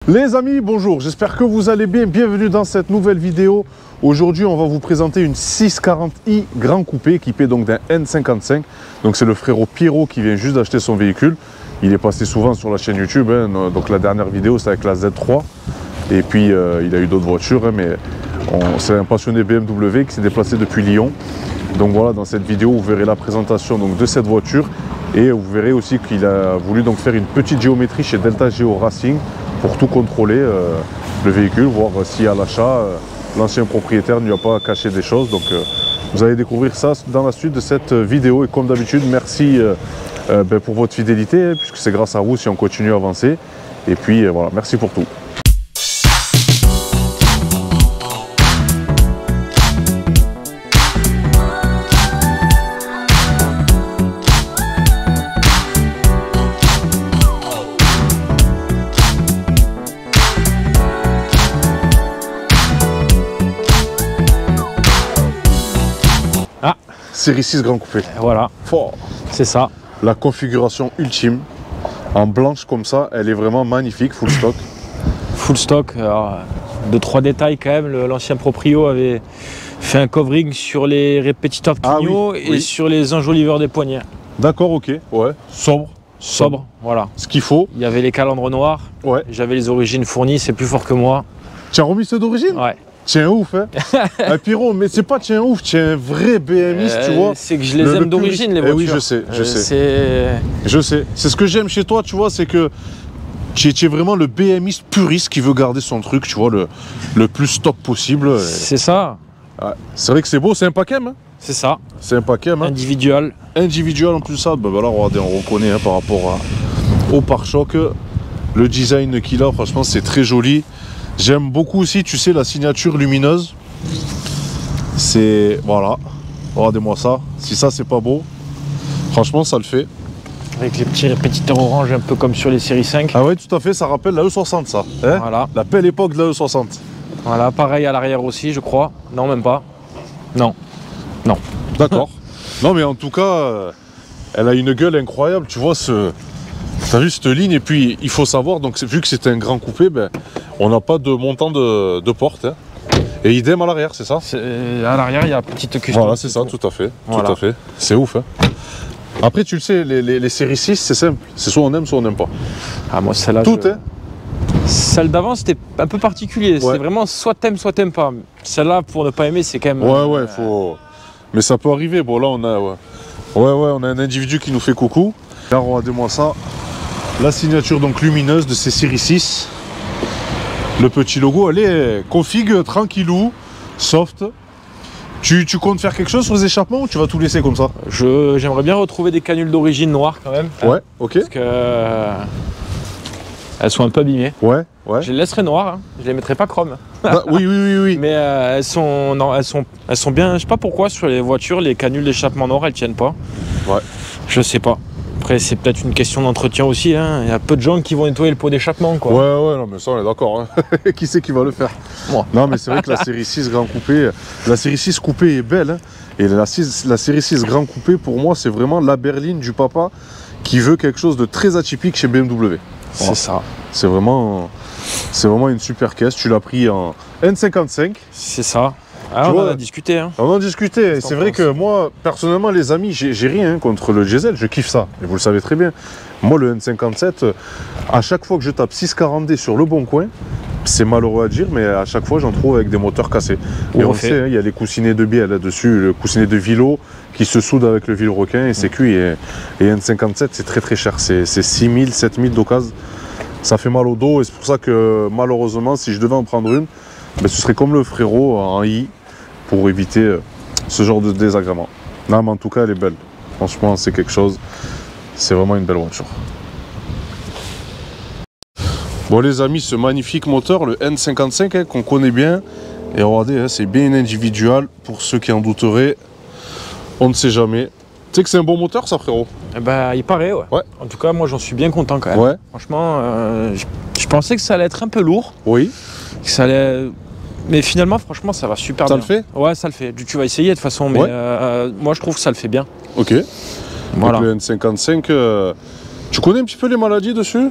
Les amis, bonjour, j'espère que vous allez bien. Bienvenue dans cette nouvelle vidéo. Aujourd'hui, on va vous présenter une 640i Grand Coupé équipée donc d'un N55. Donc c'est le frérot Pierrot qui vient juste d'acheter son véhicule. Il est passé souvent sur la chaîne YouTube, hein. Donc la dernière vidéo c'est avec la Z3. Et puis il a eu d'autres voitures, hein, mais c'est un passionné BMW qui s'est déplacé depuis Lyon. Donc voilà, dans cette vidéo, vous verrez la présentation donc, de cette voiture. Et vous verrez aussi qu'il a voulu donc faire une petite géométrie chez Delta Geo Racing pour tout contrôler le véhicule, voir si à l'achat, l'ancien propriétaire ne lui a pas caché des choses. Donc vous allez découvrir ça dans la suite de cette vidéo. Et comme d'habitude, merci pour votre fidélité, hein, puisque c'est grâce à vous si on continue à avancer. Et puis voilà, merci pour tout. Série 6 Grand Coupé. Voilà, c'est ça. La configuration ultime, en blanche comme ça, elle est vraiment magnifique, full stock. Full stock, de 3 détails quand même. L'ancien proprio avait fait un covering sur les répétiteurs de clignot et sur les enjoliveurs des poignets. D'accord, ok, ouais, sobre, voilà. Ce qu'il faut. Il y avait les calandres noirs, j'avais les origines fournies, c'est plus fort que moi. Tu as remis ceux d'origine? Ouais. Tiens ouf, hein. Pierrot, mais c'est pas tiens ouf, tiens un vrai BMiste, tu vois. C'est que je les aime d'origine, les voitures. Oui, je sais. Je sais. C'est ce que j'aime chez toi, tu vois, c'est que tu es vraiment le BMiste puriste qui veut garder son truc, tu vois, le plus stock possible. C'est ça. Ouais. C'est vrai que c'est beau, c'est un Pacem, hein. C'est ça. C'est un Pacem, hein. Individuel. Individuel en plus ça, bah là, regardez, on reconnaît hein, par rapport au pare-choc. Le design qu'il a, franchement, c'est très joli. J'aime beaucoup aussi, tu sais, la signature lumineuse. C'est... Voilà. Regardez-moi ça. Si ça, c'est pas beau, franchement, ça le fait. Avec les petits répétiteurs orange, un peu comme sur les séries 5. Ah ouais, tout à fait. Ça rappelle la E60, ça. Hein, voilà. La belle époque de la E60. Voilà, pareil à l'arrière aussi, je crois. Non, même pas. Non. Non. D'accord. Non, mais en tout cas, elle a une gueule incroyable. Tu vois, t'as vu cette ligne? Et puis, il faut savoir, donc vu que c'est un grand coupé, ben, on n'a pas de montant de porte. Hein. Et idem à l'arrière, c'est ça? À l'arrière, il y a petite custom. Voilà, c'est ça, tout à fait. Voilà. Tout à fait. C'est ouf. Hein. Après, tu le sais, les séries 6, c'est simple. C'est soit on aime pas. Ah, moi, celle-là. Tout, hein? Celle d'avant, c'était un peu particulier. Ouais. C'était vraiment soit t'aimes pas. Celle-là, pour ne pas aimer, c'est quand même. Ouais, faut. Mais ça peut arriver. Bon, là, on a. On a un individu qui nous fait coucou. Là, regardez-moi ça. La signature donc lumineuse de ces séries 6. Le petit logo, allez, config tranquillou, soft. Tu comptes faire quelque chose sur les échappements ou tu vas tout laisser comme ça? J'aimerais bien retrouver des canules d'origine noires quand même. Ouais, ok. Parce que elles sont un peu abîmées. Ouais. Je les laisserai noires, hein. Je les mettrai pas chrome. Ah, oui. Mais elles sont bien. Je sais pas pourquoi sur les voitures, les canules d'échappement noires, elles tiennent pas. Ouais. Je sais pas. Après, c'est peut-être une question d'entretien aussi. Hein. Il y a peu de gens qui vont nettoyer le pot d'échappement. Ouais, non, mais ça, on est d'accord. Hein. Qui c'est qui va le faire? Moi. Non, mais c'est vrai que la série 6 Grand Coupé, la série 6 Coupé est belle. Hein. Et la série 6 Grand Coupé, pour moi, c'est vraiment la berline du papa qui veut quelque chose de très atypique chez BMW. C'est ça. C'est vraiment une super caisse. Tu l'as pris en N55. C'est ça. Ah, on en a discuté. Hein. On en a discuté. C'est vrai que moi, personnellement, les amis, j'ai rien contre le diesel. Je kiffe ça. Et vous le savez très bien. Moi, le N57, à chaque fois que je tape 640D sur le bon coin, c'est malheureux à dire, mais à chaque fois, j'en trouve avec des moteurs cassés. Et on sait, hein, il y a les coussinets de biais là-dessus, le coussinet de Vilo qui se soude avec le Vilebrequin et c'est cuit. Et N57, c'est très cher. C'est 6000, 7000 d'occasion. Ça fait mal au dos et c'est pour ça que malheureusement, si je devais en prendre une, ben, ce serait comme le frérot en I pour éviter ce genre de désagrément. Non, mais en tout cas, elle est belle. Franchement, c'est quelque chose. C'est vraiment une belle voiture. Bon, les amis, ce magnifique moteur, le N55, hein, qu'on connaît bien. Et regardez, hein, c'est bien individuel. Pour ceux qui en douteraient, on ne sait jamais. Tu sais que c'est un bon moteur, ça, frérot? Bah, il paraît, ouais. En tout cas, moi, j'en suis bien content quand même. Ouais. Franchement, je pensais que ça allait être un peu lourd. Oui. Que ça allait... Mais finalement, franchement, ça va super bien. Ça le fait? Ouais, ça le fait. Tu vas essayer de toute façon, mais moi, je trouve que ça le fait bien. Ok. Voilà. Donc, le N55, tu connais un petit peu les maladies dessus?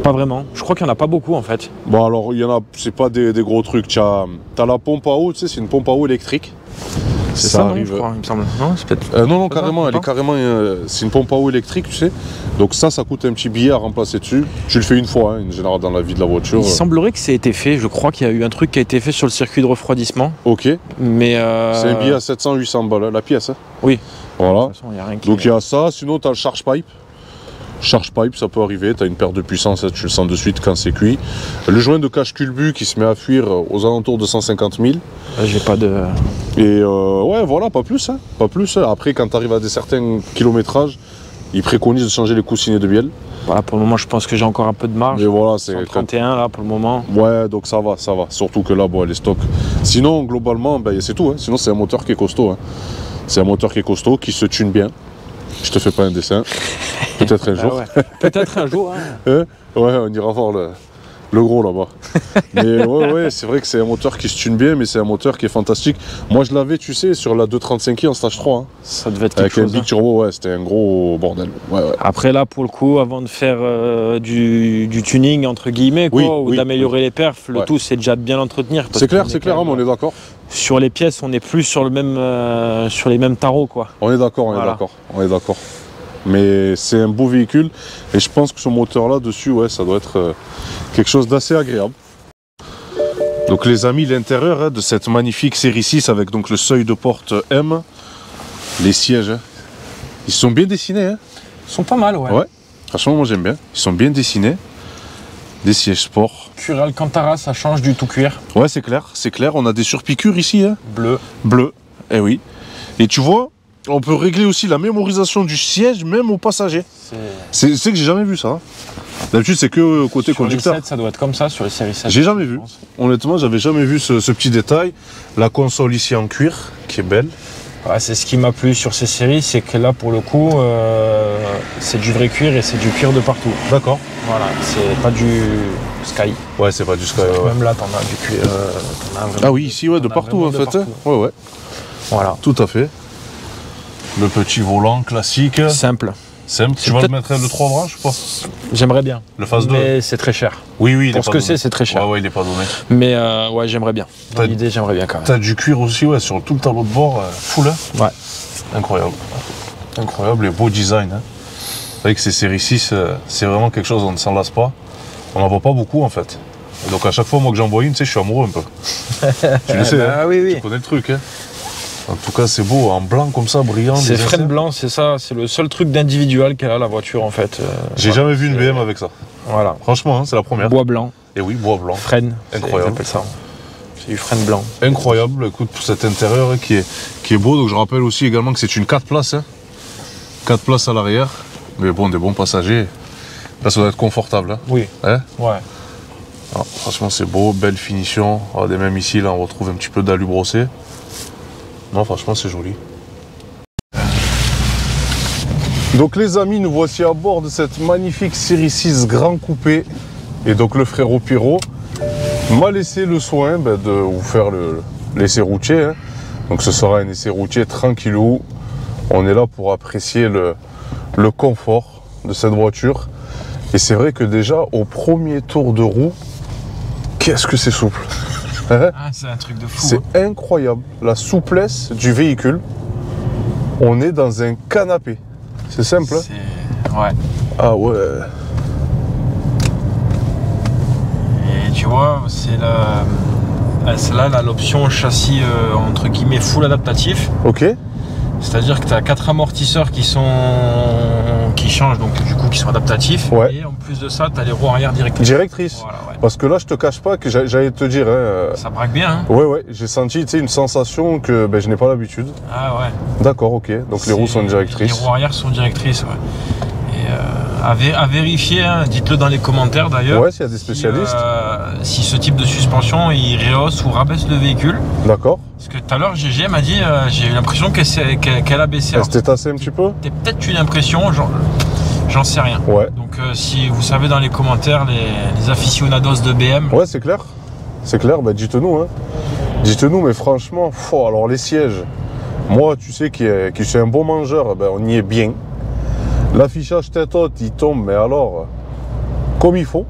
Pas vraiment. Je crois qu'il n'y en a pas beaucoup en fait. Bon alors, il y en a, c'est pas des gros trucs. Tu as la pompe à eau, tu sais, c'est une pompe à eau électrique. C'est ça, non, je crois, il me semble. Non, c'est peut-être... non, carrément, elle est carrément... c'est une pompe à eau électrique, tu sais. Donc ça coûte un petit billet à remplacer dessus. Tu le fais une fois, en général, dans la vie de la voiture. Il semblerait que ça ait été fait. Je crois qu'il y a eu un truc qui a été fait sur le circuit de refroidissement. Ok. Mais c'est un billet à 700-800 balles, la pièce. Hein. Oui. Voilà. De toute façon, y a rien qui... Donc il y a ça. Sinon, tu as le charge pipe. Charge pipe, ça peut arriver, tu as une perte de puissance, tu le sens de suite quand c'est cuit. Le joint de cache culbu qui se met à fuir aux alentours de 150 000. J'ai pas de... Et ouais, voilà, pas plus. Hein, pas plus. Après, quand tu arrives à des certains kilométrages, ils préconisent de changer les coussinets de bielle. Voilà, pour le moment, je pense que j'ai encore un peu de marge. Et voilà, c'est 31 là pour le moment. Ouais, donc ça va. Surtout que là, bon, les stocks. Sinon, globalement, ben, c'est tout. Hein. Sinon, c'est un moteur qui est costaud. Hein. C'est un moteur qui est costaud, qui se tune bien. Je te fais pas un dessin. Peut-être un jour. Ouais. Peut-être un jour. Hein. Ouais, on ira voir le gros là-bas. Mais ouais, c'est vrai que c'est un moteur qui se tune bien, mais c'est un moteur qui est fantastique. Moi, je l'avais, tu sais, sur la 235i en stage 3. Hein. Ça devait être quelque chose. Avec un big turbo, ouais, c'était un gros bordel. Ouais. Après, là, pour le coup, avant de faire du tuning, entre guillemets, quoi, ou d'améliorer les perfs, le tout, c'est déjà de bien l'entretenir. C'est clair, hein, on est d'accord. Sur les pièces, on n'est plus sur, sur les mêmes tarots, quoi. On est d'accord, on est d'accord. Mais c'est un beau véhicule et je pense que ce moteur là dessus, ouais, ça doit être quelque chose d'assez agréable. Donc les amis, l'intérieur de cette magnifique série 6 avec donc le seuil de porte M, les sièges, ils sont bien dessinés. Hein. Ils sont pas mal, ouais. Ouais, franchement moi j'aime bien, ils sont bien dessinés. Des sièges sport. Cuir Alcantara, ça change du tout cuir. Ouais, c'est clair, on a des surpiqûres ici. Hein. Bleu, eh oui. Et tu vois, on peut régler aussi la mémorisation du siège même aux passagers. C'est que j'ai jamais vu ça. Hein. D'habitude c'est que côté sur conducteur. Les 7, ça doit être comme ça sur les séries 7. J'ai jamais vu. Honnêtement, j'avais jamais vu ce petit détail. La console ici en cuir, qui est belle. Ouais, c'est ce qui m'a plu sur ces séries, c'est que là pour le coup, c'est du vrai cuir et c'est du cuir de partout. D'accord. Voilà, c'est pas du Sky. Ouais, c'est pas du Sky. Même là, t'en as du cuir. Ah oui, ici, ouais, de partout en fait. Partout. Ouais. Voilà. Tout à fait. Le petit volant classique. Simple. Tu vas le mettre le 3 branches ou pas? J'aimerais bien. Le phase 2. Mais c'est très cher. Oui, pour ce que c'est très cher. Ouais, il est pas donné. Mais ouais, j'aimerais bien. Dans l'idée, j'aimerais bien quand même. T'as du cuir aussi, ouais, sur tout le tableau de bord, full. Hein. Ouais. Incroyable, et beau design. Hein. C'est vrai que ces séries 6, c'est vraiment quelque chose, on ne s'en lasse pas. On n'en voit pas beaucoup en fait. Et donc à chaque fois, moi que j'en vois une, tu sais, je suis amoureux un peu. Tu le sais, bah, hein. Oui. Tu connais le truc. Hein. En tout cas, c'est beau, en blanc comme ça, brillant. C'est frein blanc, c'est ça. C'est le seul truc d'individuel qu'elle a, la voiture, en fait. J'ai jamais vu une BM avec ça. Voilà. Franchement, hein, c'est la première. Bois blanc. Et oui, bois blanc. Frein. Incroyable. Ça. C'est du frein blanc. Incroyable. Écoute, pour cet intérieur hein, qui est beau. Donc je rappelle aussi également que c'est une 4 places. Hein. 4 places à l'arrière. Mais bon, des bons passagers. Là, ça doit être confortable. Hein. Oui. Hein? Ouais. Alors, franchement, c'est beau, belle finition. Regardez, même ici, là, on retrouve un petit peu d'alu brossé. Non, franchement, c'est joli. Donc, les amis, nous voici à bord de cette magnifique série 6 Grand Coupé. Et donc, le frérot Pierrot m'a laissé le soin de vous faire l'essai routier. Hein. Donc, ce sera un essai routier tranquillou. On est là pour apprécier le confort de cette voiture. Et c'est vrai que déjà, au premier tour de roue, qu'est-ce que c'est souple. C'est un truc de fou. C'est incroyable. La souplesse du véhicule. On est dans un canapé. C'est simple. Ouais. Ah ouais. Et tu vois, c'est là l'option châssis entre guillemets full adaptatif. Ok. C'est-à-dire que tu as 4 amortisseurs qui changent, donc du coup qui sont adaptatifs. Ouais. Et en plus de ça, tu as les roues arrière directrices. Voilà, ouais. Parce que là, je te cache pas que j'allais te dire. Ça braque bien. Hein. Ouais, j'ai senti une sensation que je n'ai pas l'habitude. Ah ouais. D'accord, ok. Donc les roues sont directrices. Les roues arrière sont directrices, ouais. Et à vérifier, hein, dites-le dans les commentaires d'ailleurs. Ouais, s'il y a des spécialistes. Si ce type de suspension, il rehausse ou rabaisse le véhicule. D'accord. Parce que tout à l'heure, GG m'a dit, j'ai eu l'impression qu'elle a baissé. Elle s'était tassée un petit peu. C'était peut-être une impression, j'en sais rien. Ouais. Donc si vous savez dans les commentaires, les aficionados de BM. Ouais, c'est clair. C'est clair, dites-nous. Hein. Dites-nous, mais franchement, alors les sièges, moi, tu sais, qui suis un bon mangeur, on y est bien. L'affichage tête haute, il tombe, mais alors, comme il faut.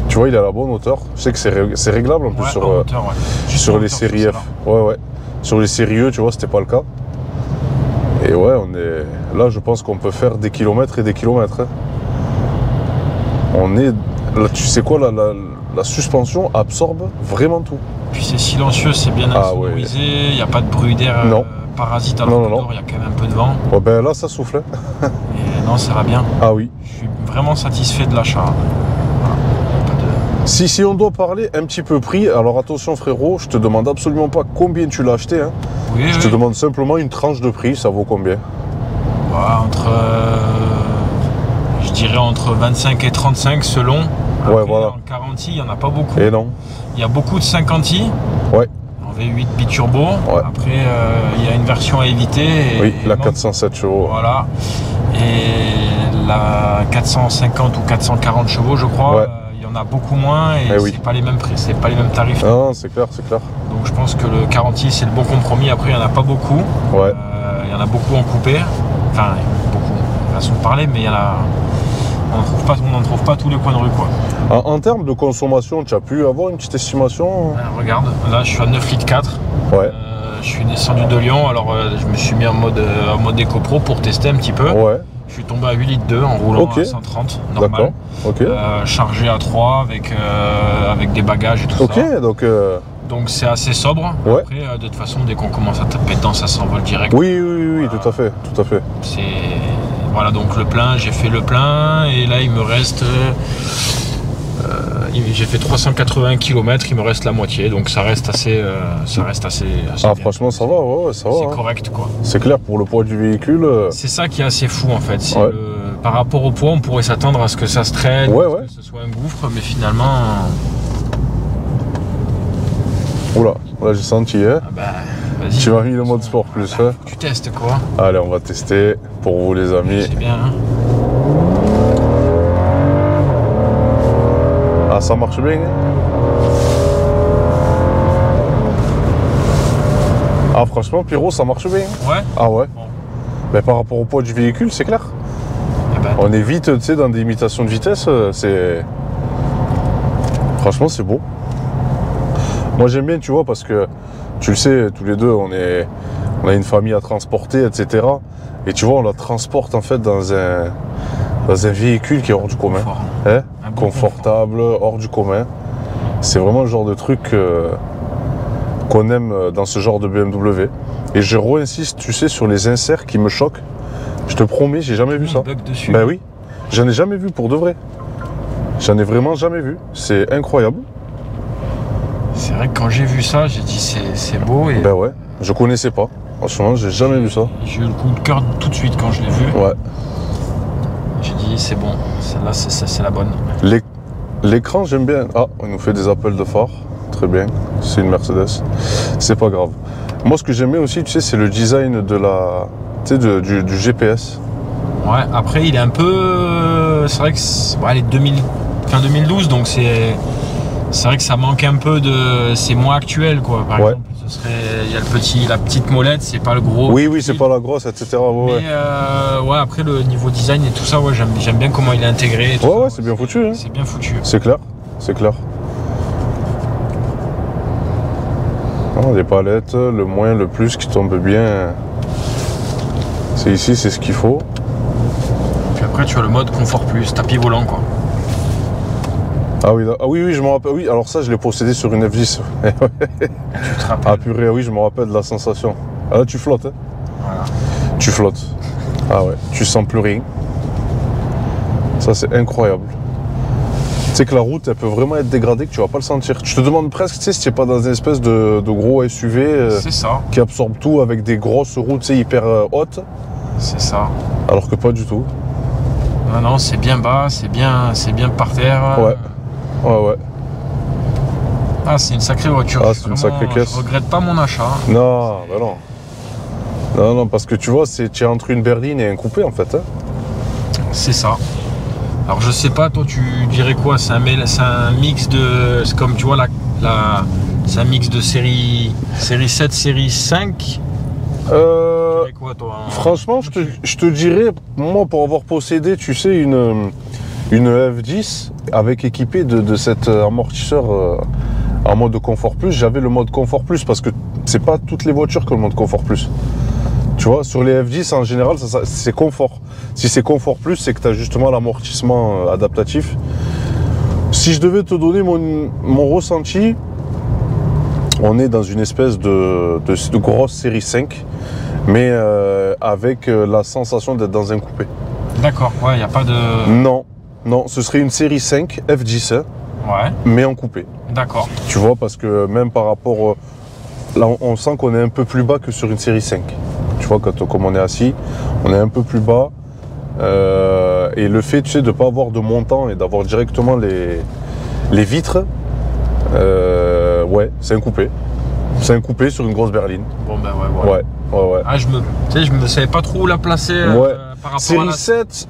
Tu vois, il est à la bonne hauteur. Je sais que c'est réglable en plus sur, hauteur, sur les séries F. Ouais. Sur les séries E, tu vois, c'était pas le cas. Et ouais, on est là, je pense qu'on peut faire des kilomètres et des kilomètres. Hein. On est là, tu sais quoi, la suspension absorbe vraiment tout. Puis c'est silencieux, c'est bien insonorisé, il n'y a pas de bruit d'air parasite, alors que dehors, il y a quand même un peu de vent. Ouais, ben là, ça souffle. Hein. Et non, ça va bien. Ah oui. Je suis vraiment satisfait de l'achat. Si on doit parler un petit peu prix, alors attention frérot, je te demande absolument pas combien tu l'as acheté. Hein. Oui, je te demande simplement une tranche de prix, ça vaut combien? Je dirais entre 25 et 35 selon. Après, voilà. En 40i, il n'y en a pas beaucoup. Et non. Il y a beaucoup de 50i. Ouais. En V8 biturbo. Ouais. Après, il y a une version à éviter. Oui, la 407 chevaux. Voilà. Et la 450 ou 440 chevaux, je crois. Ouais. Il y en a beaucoup moins et c'est pas les mêmes prix, c'est pas les mêmes tarifs. Non, c'est clair, c'est clair. Donc je pense que le 40i c'est le bon compromis. Après il n'y en a pas beaucoup. Ouais. Il y en a beaucoup en coupé. Enfin beaucoup, façon de parler, mais il y en a. On n'en trouve pas tous les coins de rue quoi. En termes de consommation, tu as pu avoir une petite estimation? Regarde, là je suis à 9 litres 4. Ouais. Je suis descendu de Lyon, alors je me suis mis en mode éco-pro pour tester un petit peu. Ouais. Je suis tombé à 8 litres 2 en roulant à 130, normal. D'accord. Ok. Chargé à 3 avec des bagages et tout ça. Ok, donc c'est assez sobre. Ouais. Après, de toute façon, dès qu'on commence à taper dedans, ça s'envole direct. Oui, tout à fait, tout à fait. Voilà, donc le plein, j'ai fait le plein et là il me reste. J'ai fait 380 km, il me reste la moitié, donc ça reste assez Ah, bien. franchement, ça va, ouais, ça va. C'est correct, quoi. C'est clair pour le poids du véhicule. C'est ça qui est assez fou, en fait. Ouais. Par rapport au poids, on pourrait s'attendre à ce que ça se traîne, que ce soit un gouffre, mais finalement. Oula, là j'ai senti, hein. Ah bah, vas-y. Tu m'as mis le mode sport plus, hein. Tu testes, quoi. Allez, on va tester pour vous, les amis. C'est bien, hein. Ah, ça marche bien. Ah, franchement, Pierrot, ça marche bien. Ouais. Ah ouais. Bon. Mais par rapport au poids du véhicule, c'est clair. Eh ben, On est vite, tu sais, dans des imitations de vitesse, c'est... Franchement, c'est beau. Moi, j'aime bien, tu vois, parce que, tu le sais, tous les deux, on a une famille à transporter, etc. Et tu vois, on la transporte, en fait, dans un véhicule qui est hors du commun. Hein, confortable, hors du commun. C'est vraiment le genre de truc qu'on aime dans ce genre de BMW. Et je reinsiste, tu sais, sur les inserts qui me choquent. Je te promets, j'ai jamais vu ça. Ben oui, j'en ai jamais vu pour de vrai. J'en ai vraiment jamais vu. C'est incroyable. C'est vrai que quand j'ai vu ça, j'ai dit c'est beau. Et ben ouais, je connaissais pas. Franchement, j'ai jamais vu ça. J'ai eu le coup de cœur tout de suite quand je l'ai vu. Ouais. J'ai dit c'est bon, celle-là c'est la bonne. L'écran, j'aime bien. Ah, on nous fait des appels de phare. Très bien. C'est une Mercedes. C'est pas grave. Moi, ce que j'aimais aussi, tu sais, c'est le design de la, tu sais, du GPS. Ouais. Après, il est un peu. C'est vrai que elle est fin 2012, donc c'est vrai que ça manque un peu de. C'est moins actuel, quoi. Par exemple, il y a la petite molette, c'est pas le gros. Oui, c'est pas la grosse, etc. Ouais, mais après le niveau design et tout ça, ouais, j'aime bien comment il est intégré. Ouais, c'est bien foutu. Hein. C'est bien foutu. C'est clair, c'est clair. Les palettes, le moins, le plus qui tombe bien. C'est ici, c'est ce qu'il faut. Puis après, tu as le mode confort plus, tapis volant, quoi. Ah oui, je me rappelle. Oui, alors ça, je l'ai possédé sur une F10. Tu te rappelles? Ah purée, oui, je me rappelle de la sensation. Ah là, tu flottes, hein. Voilà. Tu flottes. Ah ouais, tu sens plus rien. Ça, c'est incroyable. Tu sais que la route, elle peut vraiment être dégradée, que tu vas pas le sentir. Tu te demandes presque, tu sais, si tu n'es pas dans une espèce de gros SUV c'est ça. Qui absorbe tout avec des grosses routes, tu sais, hyper hautes. C'est ça. Alors que pas du tout. Non, c'est bien bas, c'est bien par terre. Ouais. Ah, c'est une sacrée voiture. Ah, c'est une sacrée caisse. Je regrette pas mon achat. Non, bah non. Non, parce que tu vois, tu es entre une berline et un coupé, en fait. Hein. C'est ça. Alors, je sais pas, toi, tu dirais quoi? C'est un mix de... C'est comme, tu vois, c'est un mix de série 7, série 5. Tu dirais quoi, toi, franchement, je te dirais, moi, pour avoir possédé, tu sais, une F10 avec équipé de cet amortisseur en mode confort plus. J'avais le mode confort plus parce que c'est pas toutes les voitures qui ont le mode confort plus. Tu vois, sur les F10 en général, c'est confort. Si c'est confort plus, c'est que tu as justement l'amortissement adaptatif. Si je devais te donner mon ressenti, on est dans une espèce de grosse série 5, mais avec la sensation d'être dans un coupé. D'accord, ouais, il n'y a pas de... Non, ce serait une série 5 F10, ouais, mais en coupé. D'accord. Tu vois, parce que même par rapport... là, on sent qu'on est un peu plus bas que sur une série 5. Tu vois, comme on est assis, on est un peu plus bas. Et le fait, tu sais, de ne pas avoir de montant et d'avoir directement les vitres, ouais, c'est un coupé. C'est un coupé sur une grosse berline. Bon, ben ouais. Ouais. Ah, je me savais pas trop où la placer par rapport série à la... 7.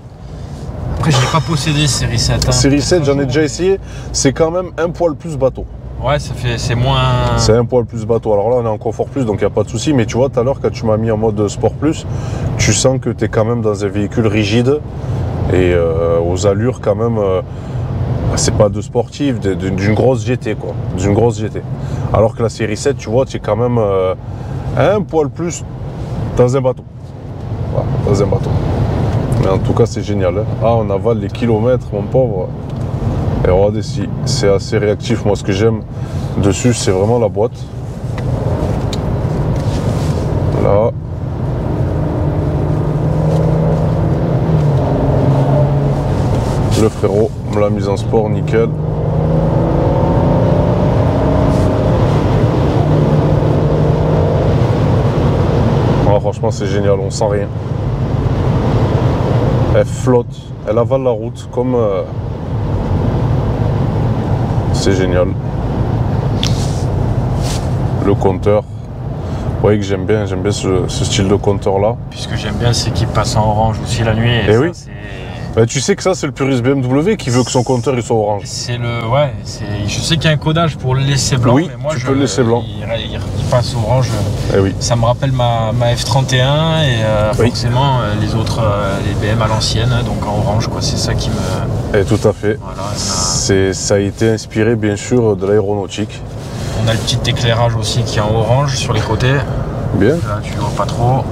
Après, je n'ai pas possédé série 7. Hein. Série 7, j'en ai déjà essayé. C'est quand même un poil plus bateau. Ouais, c'est moins... C'est un poil plus bateau. Alors là, on est en confort plus, donc il n'y a pas de souci. Mais tu vois, tout à l'heure, quand tu m'as mis en mode sport plus, tu sens que tu es quand même dans un véhicule rigide et aux allures quand même... c'est pas de sportif, d'une grosse GT, quoi. D'une grosse GT. Alors que la série 7, tu vois, tu es quand même un poil plus dans un bateau. Voilà, dans un bateau. Mais en tout cas, c'est génial. Hein. Ah, on avale les kilomètres, mon pauvre. Et regardez, si c'est assez réactif. Moi, ce que j'aime dessus, c'est vraiment la boîte. Là. Le frérot me l'a mise en sport, nickel. Oh, franchement, c'est génial, on sent rien. Elle flotte, elle avale la route comme... C'est génial. Le compteur. Vous voyez que j'aime bien ce style de compteur là. Puis ce que j'aime bien, c'est qu'il passe en orange aussi la nuit. Et ça, oui. Bah, tu sais que ça, c'est le puriste BMW qui veut que son compteur il soit orange. C'est le... Ouais, je sais qu'il y a un codage pour le laisser blanc, oui, mais moi, tu peux le laisser blanc. Il passe orange. Et oui. Ça me rappelle ma F31 et forcément les autres, les BM à l'ancienne, donc en orange, quoi. C'est ça qui me... Et tout à fait. Voilà, ça a été inspiré, bien sûr, de l'aéronautique. On a le petit éclairage aussi qui est en orange sur les côtés. Bien. Là, tu vois pas trop.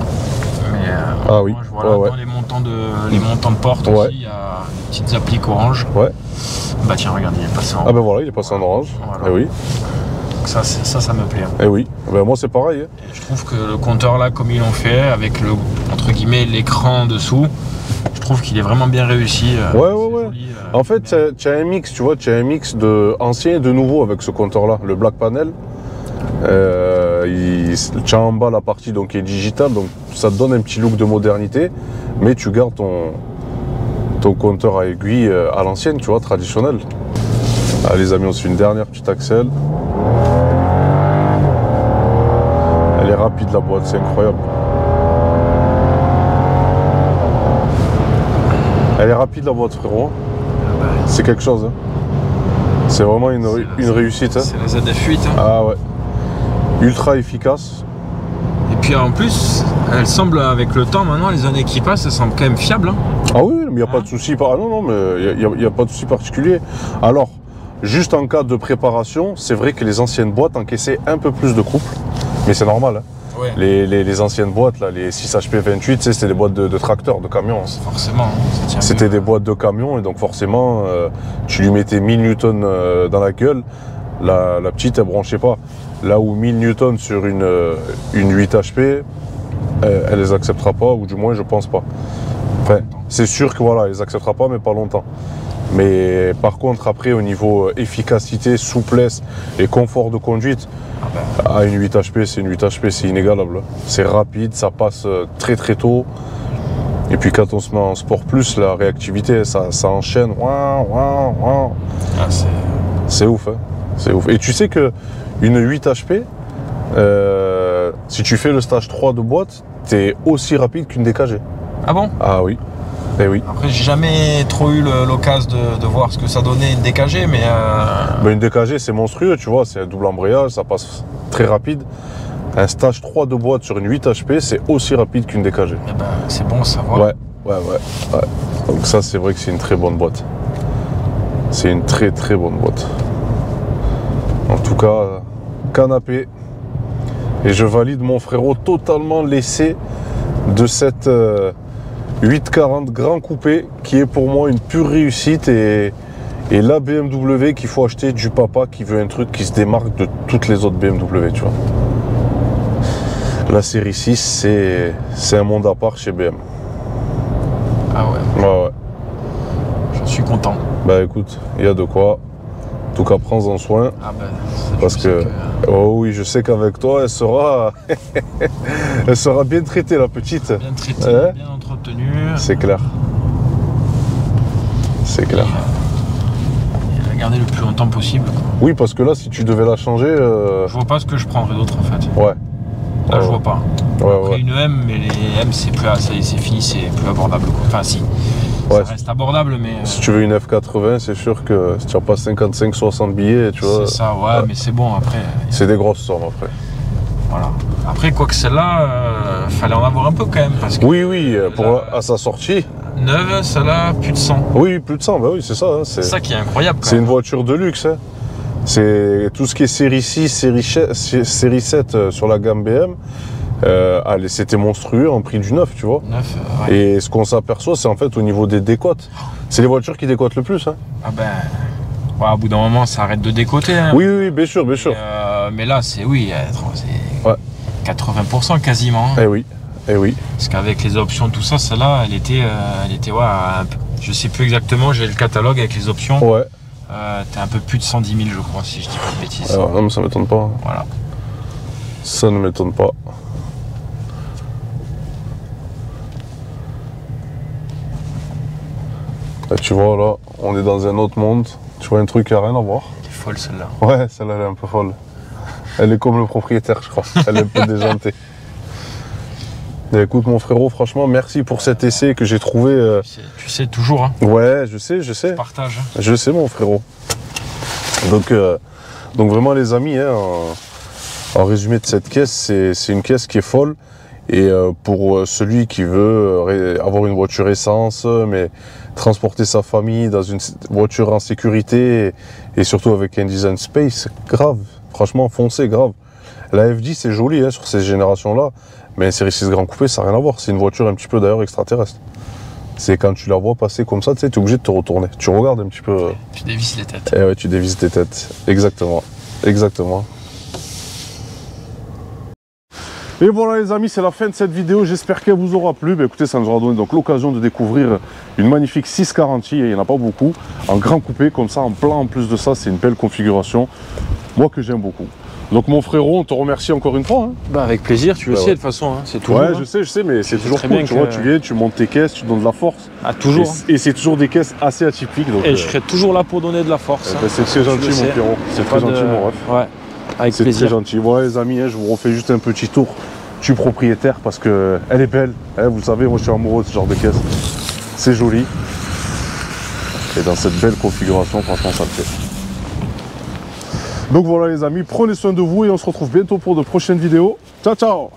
Mais ah oui. Moi, je vois là, dans les montants de porte aussi, il y a des petites appliques orange. Ouais. Bah tiens, regarde, il est passé en orange. Ah ben voilà, il est passé en orange. Voilà. Et oui. Donc ça me plaît. Et oui. Ben moi, c'est pareil. Hein. Et je trouve que le compteur là, comme ils l'ont fait, avec le entre guillemets l'écran dessous, je trouve qu'il est vraiment bien réussi. Ouais. Joli, en fait, tu as un mix, tu vois, tu as un mix de ancien et de nouveau avec ce compteur là. Le Black Panel. Tu as en bas la partie donc, qui est digitale, donc ça te donne un petit look de modernité, mais tu gardes ton compteur à aiguille à l'ancienne, tu vois, traditionnel. Allez les amis, on se fait une dernière petite accel. Elle est rapide la boîte, c'est incroyable. Elle est rapide la boîte, frérot. C'est quelque chose. Hein. C'est vraiment une réussite. C'est la ZF8. Hein. Ah ouais. Ultra efficace. Et puis en plus, elle semble avec le temps maintenant, les années qui passent, elle semble quand même fiable. Hein. Ah oui, mais il n'y a pas de souci. Ah non, mais il n'y a pas de souci particulier. Alors, juste en cas de préparation, c'est vrai que les anciennes boîtes encaissaient un peu plus de couple, mais c'est normal. Hein. Ouais. Les anciennes boîtes, là, les 6HP28, c'était des boîtes de tracteurs, de camions. Forcément. C'était des boîtes de camions et donc forcément, tu lui mettais 1000 newtons dans la gueule, la petite, elle branchait pas. Là où 1000 newtons sur une 8 HP, elle les acceptera pas, ou du moins je pense pas. Enfin, c'est sûr que voilà, elle les acceptera pas, mais pas longtemps. Mais par contre, après, au niveau efficacité, souplesse et confort de conduite, à une 8 HP, c'est une 8 HP, c'est inégalable. C'est rapide, ça passe très très tôt. Et puis quand on se met en sport plus, la réactivité, ça enchaîne. C'est ouf, hein. C'est ouf. Et tu sais que une 8 HP, si tu fais le stage 3 de boîte, t'es aussi rapide qu'une DKG. Ah bon? Ah oui. Eh oui. Après, j'ai jamais trop eu l'occasion de voir ce que ça donnait une DKG, mais... une DKG, c'est monstrueux, tu vois, c'est un double embrayage, ça passe très rapide. Un stage 3 de boîte sur une 8 HP, c'est aussi rapide qu'une DKG. Eh ben, c'est bon à savoir. Ouais. Donc ça, c'est vrai que c'est une très bonne boîte. C'est une très très bonne boîte. En tout cas, canapé. Et je valide mon frérot totalement l'essai de cette 840 Grand Coupé qui est pour moi une pure réussite et la BMW qu'il faut acheter du papa qui veut un truc qui se démarque de toutes les autres BMW, tu vois. La série 6, c'est un monde à part chez BM. Ah ouais. Ouais, ouais. J'en suis content. Bah écoute, il y a de quoi. En tout cas, prends-en soin. Ah ben, parce que... Oh oui, je sais qu'avec toi, elle sera... elle sera bien traitée, la petite. Bien traitée, ouais. Bien entretenue. C'est clair. C'est clair. Et la garder le plus longtemps possible. Quoi. Oui, parce que là, si tu devais la changer... Je vois pas ce que je prendrais d'autre, en fait. Ouais. Là, je vois pas. Ouais, après, une M, mais les M, c'est fini, c'est plus abordable. Quoi. Enfin, si. Ouais, ça reste abordable, mais... Si tu veux une F80, c'est sûr que si tu n'as pas 55-60 billets, tu vois... C'est ça, ouais, mais c'est bon, après... C'est des grosses sommes, après. Voilà. Après, quoi que celle-là, fallait en avoir un peu, quand même, parce que... Oui, oui, à sa sortie... Neuve, celle-là, plus de 100. Oui, plus de 100, bah oui, c'est ça. Hein, c'est ça qui est incroyable, C'est une voiture de luxe, hein. C'est tout ce qui est série 6, série 7 sur la gamme BM. C'était monstrueux en prix du neuf, tu vois. Neuf, ouais. Et ce qu'on s'aperçoit, c'est en fait au niveau des décotes. C'est les voitures qui décotent le plus. Hein. Ah ben, ouais, au bout d'un moment, ça arrête de décoter. Hein. Oui, oui, bien sûr, bien sûr. Mais là, c'est ouais. 80% quasiment. Eh oui, eh oui. Parce qu'avec les options, tout ça, celle-là, elle était ouais, je sais plus exactement, j'ai le catalogue avec les options. Ouais. T'es un peu plus de 110 000, je crois, si je dis pas de bêtises. Alors, non, mais ça m'étonne pas. Voilà. Ça ne m'étonne pas. Et tu vois, là, on est dans un autre monde. Tu vois un truc qui n'a rien à voir. Elle est folle, celle-là. Ouais, celle-là, elle est un peu folle. Elle est comme le propriétaire, je crois. Elle est un peu déjantée. Et écoute, mon frérot, franchement, merci pour cet essai que j'ai trouvé... Tu sais, toujours. Hein. Ouais, je sais. Je partage. Je sais, mon frérot. Donc vraiment, les amis, hein, en résumé de cette caisse, c'est une caisse qui est folle. Et pour celui qui veut avoir une voiture essence, mais transporter sa famille dans une voiture en sécurité et surtout avec un design space, grave. Franchement, foncez, grave. La F10, c'est joli hein, sur ces générations-là, mais une série 6 Grand Coupé, ça n'a rien à voir. C'est une voiture un petit peu d'ailleurs extraterrestre. C'est quand tu la vois passer comme ça, tu sais, tu es obligé de te retourner. Tu regardes un petit peu. Tu dévises les têtes. Eh ouais, tu dévises tes têtes. Exactement. Exactement. Et voilà les amis, c'est la fin de cette vidéo, j'espère qu'elle vous aura plu. Écoutez, ça nous aura donné donc l'occasion de découvrir une magnifique 640i, il n'y en a pas beaucoup, en grand coupé comme ça, en plan en plus de ça, c'est une belle configuration, moi que j'aime beaucoup. Donc mon frérot, on te remercie encore une fois. Hein. Bah avec plaisir, tu le sais de toute façon, hein. C'est toujours... Ouais, je sais, mais c'est toujours cool, tu vois, tu viens, tu montes tes caisses, tu donnes de la force. Ah, toujours. Et c'est toujours des caisses assez atypiques. Donc, et je serai toujours là pour donner de la force. Bah, c'est très gentil mon frérot, c'est très gentil mon ref. Ouais, avec plaisir. C'est très gentil. Voilà les amis, hein, je vous refais juste un petit tour du propriétaire parce qu'elle est belle. Hein, vous le savez, moi je suis amoureux de ce genre de caisse. C'est joli. Et dans cette belle configuration, franchement ça le fait. Donc voilà les amis, prenez soin de vous et on se retrouve bientôt pour de prochaines vidéos. Ciao ciao.